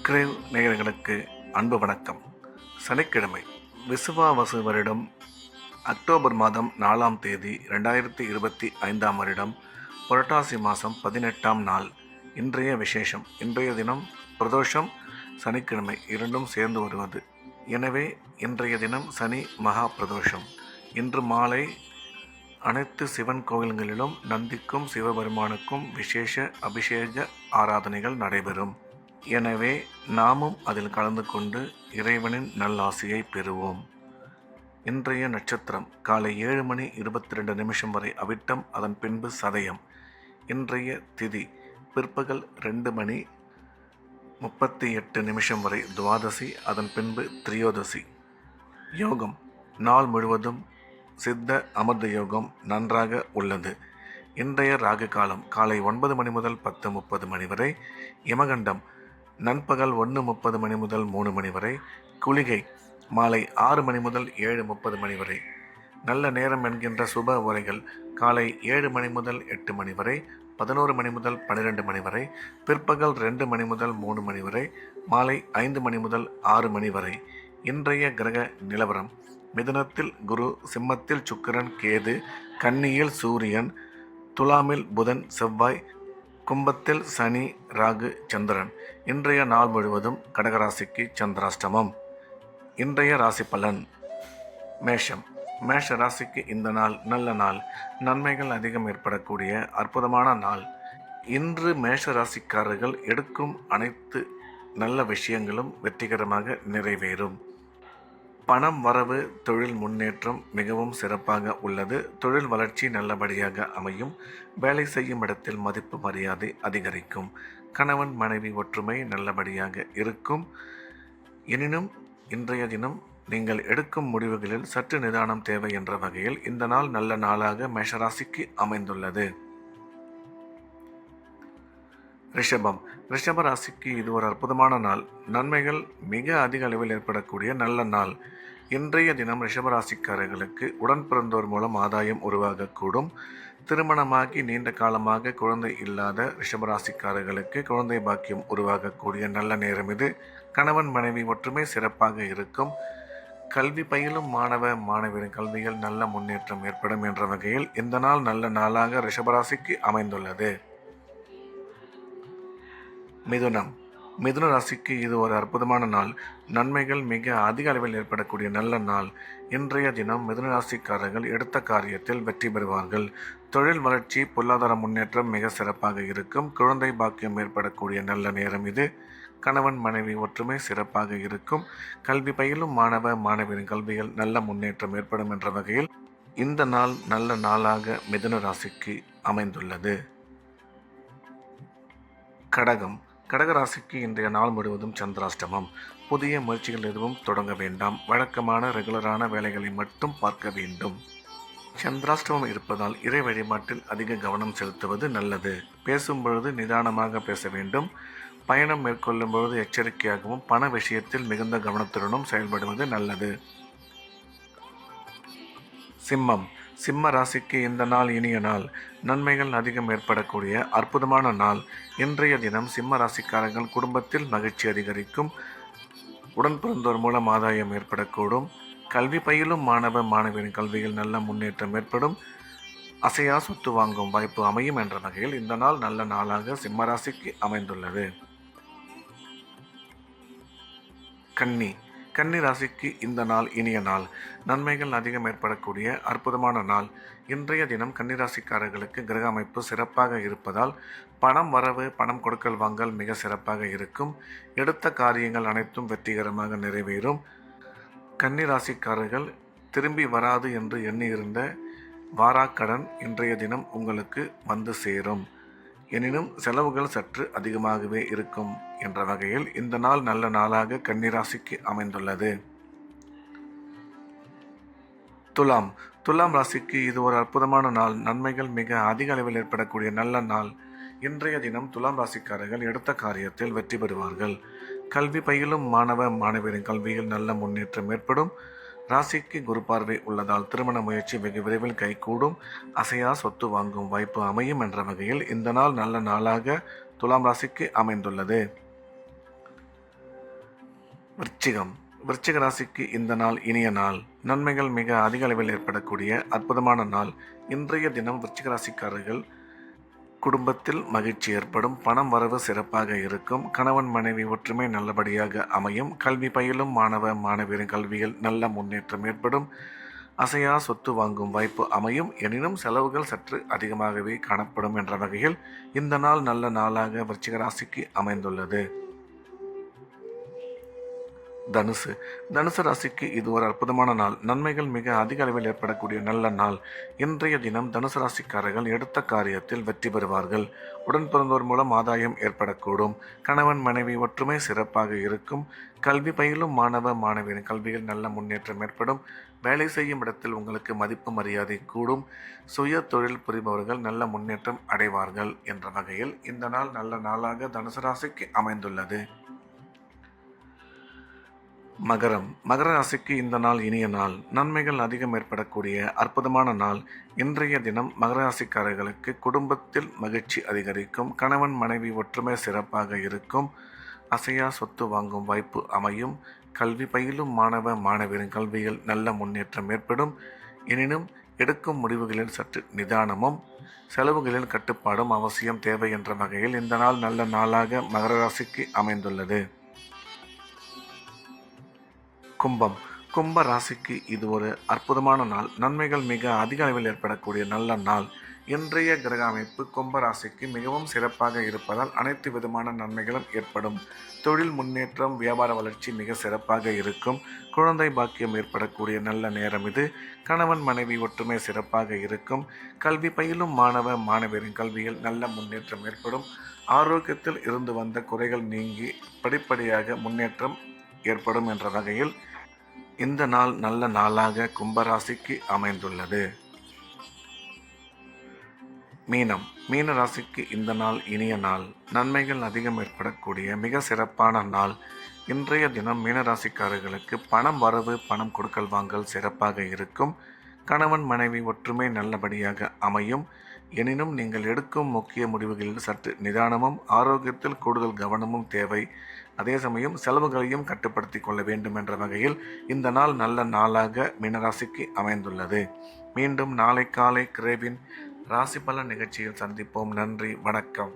Grave நேயர்களுக்கு அன்பு வணக்கம். சனிக்கிழமை விசுவாவசு வருடம் அக்டோபர் மாதம் 4ஆம் தேதி 2025ஆம் வருடம் புரட்டாசி மாதம் 18ஆம் நாள். இன்றைய விசேஷம். இன்றைய தினம் பிரதோஷம், சனிக்கிழமை இரண்டும் சேர்ந்து வருவது. எனவே இன்றைய தினம் சனி மகா பிரதோஷம். இன்று மாலை அனைத்து சிவன் கோவில்களிலும் நந்திக்கும் சிவபெருமானுக்கும் விசேஷ அபிஷேக ஆராதனைகள் நடைபெறும். எனவே நாமும் அதில் கலந்து கொண்டு இறைவனின் நல்லாசியை பெறுவோம். இன்றைய நட்சத்திரம் காலை 7:22 வரை அவிட்டம், அதன் பின்பு சதயம். இன்றைய திதி பிற்பகல் 2:38 வரை துவாதசி, அதன் பின்பு திரியோதசி. யோகம் நாள் முழுவதும் சித்த அமிர்த யோகம் நன்றாக உள்ளது. இன்றைய ராகு காலம் காலை 9 மணி முதல் 10:30 வரை. யமகண்டம் நண்பகல் 1:30 முதல் 3 மணி வரை. குளிகை மாலை 6 மணி முதல் 7:30 வரை. நல்ல நேரம் என்கின்ற சுப உரைகள் காலை 7 மணி முதல் 8 மணி வரை, 11 மணி முதல் 12 மணி வரை, பிற்பகல் 2 மணி முதல் 3 மணி வரை, மாலை 5 மணி முதல் 6 மணி வரை. இன்றைய கிரக நிலவரம்: மிதுனத்தில் குரு, சிம்மத்தில் சுக்கிரன் கேது, கன்னியில் சூரியன், துலாமில் புதன் செவ்வாய், கும்பத்தில் சனி ராகு சந்திரன். இன்றைய நாள் முழுவதும் கடகராசிக்கு சந்திராஷ்டமம். இன்றைய ராசி பலன். மேஷம். மேஷ ராசிக்கு இந்த நாள் நல்ல நாள். நன்மைகள் அதிகம் ஏற்படக்கூடிய அற்புதமான நாள். இன்று மேஷ ராசிக்காரர்கள் எடுக்கும் அனைத்து நல்ல விஷயங்களும் வெற்றிகரமாக நிறைவேறும். பணம் வரவு, தொழில் முன்னேற்றம் மிகவும் சிறப்பாக உள்ளது. தொழில் வளர்ச்சி நல்லபடியாக அமையும். வேலை செய்யும் இடத்தில் மதிப்பு மரியாதை அதிகரிக்கும். கணவன் மனைவி ஒற்றுமை நல்லபடியாக இருக்கும். எனினும் இன்றைய தினம் நீங்கள் எடுக்கும் முடிவுகளில் சற்று நிதானம் தேவை என்ற வகையில் இந்த நாள் நல்ல நாளாக மேஷராசிக்கு அமைந்துள்ளது. ரிஷபம். ரிஷப ராசிக்கு இது ஒரு அற்புதமான நாள். நன்மைகள் மிக அதிக அளவில் ஏற்படக்கூடிய நல்ல நாள். இன்றைய தினம் ரிஷபராசிக்காரர்களுக்கு உடன் பிறந்தோர் மூலம் ஆதாயம் உருவாகக்கூடும். திருமணமாகி நீண்ட காலமாக குழந்தை இல்லாத ரிஷபராசிக்காரர்களுக்கு குழந்தை பாக்கியம் உருவாகக்கூடிய நல்ல நேரம் இது. கணவன் மனைவி ஒற்றுமை சிறப்பாக இருக்கும். கல்வி பயிலும் மாணவ மாணவியரின் கல்வியில் நல்ல முன்னேற்றம் ஏற்படும் என்ற வகையில் இந்த நாள் நல்ல நாளாக ரிஷபராசிக்கு அமைந்துள்ளது. மிதுனம். மிதுன ராசிக்கு இது ஒரு அற்புதமான நாள். நன்மைகள் மிக அதிக அளவில் ஏற்படக்கூடிய நல்ல நாள். இன்றைய தினம் மிதுன ராசிக்காரர்கள் எடுத்த காரியத்தில் வெற்றி பெறுவார்கள். தொழில் வளர்ச்சி, பொருளாதார முன்னேற்றம் மிக சிறப்பாக இருக்கும். குழந்தை பாக்கியம் ஏற்படக்கூடிய நல்ல நேரம் இது. கணவன் மனைவி ஒற்றுமை சிறப்பாக இருக்கும். கல்வி பயிலும் மாணவ மாணவியரின் கல்வியில் நல்ல முன்னேற்றம் ஏற்படும் என்ற வகையில் இந்த நாள் நல்ல நாளாக மிதுன ராசிக்கு அமைந்துள்ளது. கடகம். கடகராசிக்கு இன்றைய நாள் முழுவதும் சந்திராஷ்டமம். புதிய முயற்சிகள் எதுவும் தொடங்க வேண்டாம். வழக்கமான ரெகுலரான வேலைகளை மட்டும் பார்க்க வேண்டும். சந்திராஷ்டமம் இருப்பதால் இறை வழிபாட்டில் அதிக கவனம் செலுத்துவது நல்லது. பேசும் பொழுது நிதானமாக பேச வேண்டும். பயணம் மேற்கொள்ளும் பொழுது எச்சரிக்கையாகவும் பண விஷயத்தில் மிகுந்த கவனத்துடனும் செயல்படுவது நல்லது. சிம்மம். சிம்ம ராசிக்கு இந்த நாள் இனிய நாள். நன்மைகள் அதிகம் ஏற்படக்கூடிய அற்புதமான நாள். இன்றைய தினம் சிம்ம ராசிக்காரர்கள் குடும்பத்தில் மகிழ்ச்சி அதிகரிக்கும். உடன் பிறந்தோர் மூலம் ஆதாயம் ஏற்படக்கூடும். கல்வி பயிலும் மாணவ மாணவியரின் கல்வியில் நல்ல முன்னேற்றம் ஏற்படும். அசையா சொத்து வாங்கும் வாய்ப்பு அமையும் என்ற வகையில் இந்த நாள் நல்ல நாளாக சிம்ம ராசிக்கு அமைந்துள்ளது. கன்னி. கன்னி ராசிக்கு இந்த நாள் இனிய நாள். நன்மைகள் அதிகம் ஏற்படக்கூடிய அற்புதமான நாள். இன்றைய தினம் கன்னிராசிக்காரர்களுக்கு கிரக அமைப்பு சிறப்பாக இருப்பதால் பணம் வரவு, பணம் கொடுக்கல் வாங்கல் மிக சிறப்பாக இருக்கும். எடுத்த காரியங்கள் அனைத்தும் வெற்றிகரமாக நிறைவேறும். கன்னிராசிக்காரர்கள் திரும்பி வராது என்று எண்ணியிருந்த வாராக்கடன் இன்றைய தினம் உங்களுக்கு வந்து சேரும். எனினும் செலவுகள் சற்று அதிகமாகவே இருக்கும் என்ற வகையில் இந்த நாள் நல்ல நாளாக கன்னிராசிக்கு அமைந்துள்ளது. துலாம். துலாம் ராசிக்கு இது ஒரு அற்புதமான நாள். நன்மைகள் மிக அதிக அளவில் ஏற்படக்கூடிய நல்ல நாள். இன்றைய தினம் துலாம் ராசிக்காரர்கள் எடுத்த காரியத்தில் வெற்றி பெறுவார்கள். கல்வி பயிலும் மாணவ மாணவியரின் கல்வியில் நல்ல முன்னேற்றம் ஏற்படும். ராசிக்கு குரு பார்வை உள்ளதால் திருமண முயற்சி வெகு விரைவில் கைகூடும். அசையா சொத்து வாங்கும் வாய்ப்பு அமையும் என்ற வகையில் இந்த நாள் நல்ல நாளாக துலாம் ராசிக்கு அமைந்துள்ளது. விருச்சிகம். விருச்சிக ராசிக்கு இந்த நாள் இனிய நாள். நன்மைகள் மிக அதிக அளவில் ஏற்படக்கூடிய அற்புதமான நாள். இன்றைய தினம் விருச்சிக ராசிக்காரர்கள் குடும்பத்தில் மகிழ்ச்சி ஏற்படும். பணம் வரவு சிறப்பாக இருக்கும். கணவன் மனைவி ஒற்றுமை நல்லபடியாக அமையும். கல்வி பயிலும் மாணவ மாணவியரின் கல்வியில் நல்ல முன்னேற்றம் ஏற்படும். அசையா சொத்து வாங்கும் வாய்ப்பு அமையும். எனினும் செலவுகள் சற்று அதிகமாகவே காணப்படும் என்ற வகையில் இந்த நாள் நல்ல நாளாக விருச்சிக ராசிக்கு அமைந்துள்ளது. தனுசு. தனுசு ராசிக்கு இது ஒரு அற்புதமான நாள். நன்மைகள் மிக அதிக அளவில் ஏற்படக்கூடிய நல்ல நாள். இன்றைய தினம் தனுசு ராசிக்காரர்கள் எடுத்த காரியத்தில் வெற்றி பெறுவார்கள். உடன் பிறந்தோர் மூலம் ஆதாயம் ஏற்படக்கூடும். கணவன் மனைவி ஒற்றுமை சிறப்பாக இருக்கும். கல்வி பயிலும் மாணவ மாணவியரின் கல்வியில் நல்ல முன்னேற்றம் ஏற்படும். வேலை செய்யும் இடத்தில் உங்களுக்கு மதிப்பு மரியாதை கூடும். சுய தொழில் புரிபவர்கள் நல்ல முன்னேற்றம் அடைவார்கள் என்ற வகையில் இந்த நாள் நல்ல நாளாக தனுசு ராசிக்கு அமைந்துள்ளது. மகரம். மகர ராசிக்கு இந்த நாள் இனிய நாள். நன்மைகள் அதிகம் ஏற்படக்கூடிய அற்புதமான நாள். இன்றைய தினம் மகர ராசிக்காரர்களுக்கு குடும்பத்தில் மகிழ்ச்சி அதிகரிக்கும். கணவன் மனைவி ஒற்றுமை சிறப்பாக இருக்கும். அசையா சொத்து வாங்கும் வாய்ப்பு அமையும். கல்வி பயிலும் மாணவ மாணவியரின் கல்வியில் நல்ல முன்னேற்றம் ஏற்படும். எனினும் எடுக்கும் முடிவுகளில் சற்று நிதானமும் செலவுகளில் கட்டுப்பாடும் அவசியம் தேவை என்ற வகையில் இந்த நாள் நல்ல நாளாக மகர ராசிக்கு அமைந்துள்ளது. கும்பம். கும்ப ராசிக்கு இது ஒரு அற்புதமான நாள். நன்மைகள் மிக அதிக அளவில் ஏற்படக்கூடிய நல்ல நாள். இன்றைய கிரக அமைப்பு கும்ப ராசிக்கு மிகவும் சிறப்பாக இருப்பதால் அனைத்து விதமான நன்மைகளும் ஏற்படும். தொழில் முன்னேற்றம், வியாபார வளர்ச்சி மிக சிறப்பாக இருக்கும். குழந்தை பாக்கியம் ஏற்படக்கூடிய நல்ல நேரம் இது. கணவன் மனைவி ஒற்றுமை சிறப்பாக இருக்கும். கல்வி பயிலும் மாணவ மாணவியரின் கல்வியில் நல்ல முன்னேற்றம் ஏற்படும். ஆரோக்கியத்தில் இருந்து வந்த குறைகள் நீங்கி படிப்படியாக முன்னேற்றம் ஏற்படும் என்ற வகையில் இந்த நாள் நல்ல நாளாக கும்பராசிக்கு அமைந்துள்ளது. மீனம். மீன ராசிக்கு இந்த நாள் இனிய நாள். நன்மைகள் அதிகம் ஏற்படக்கூடிய மிக சிறப்பான நாள். இன்றைய தினம் மீனராசிக்காரர்களுக்கு பணம் வரவு, பணம் கொடுக்கல் வாங்கல் சிறப்பாக இருக்கும். கணவன் மனைவி ஒற்றுமை நல்லபடியாக அமையும். எனினும் நீங்கள் எடுக்கும் முக்கிய முடிவுகளில் சற்று நிதானமும் ஆரோக்கியத்தில் கூடுதல் கவனமும் தேவை. அதே சமயம் செலவுகளையும் கட்டுப்படுத்தி கொள்ள வேண்டும் என்ற வகையில் இந்த நாள் நல்ல நாளாக மீனராசிக்கு அமைந்துள்ளது. மீண்டும் நாளை காலை கிரேவின் ராசி பலன் நிகழ்ச்சியில் சந்திப்போம். நன்றி, வணக்கம்.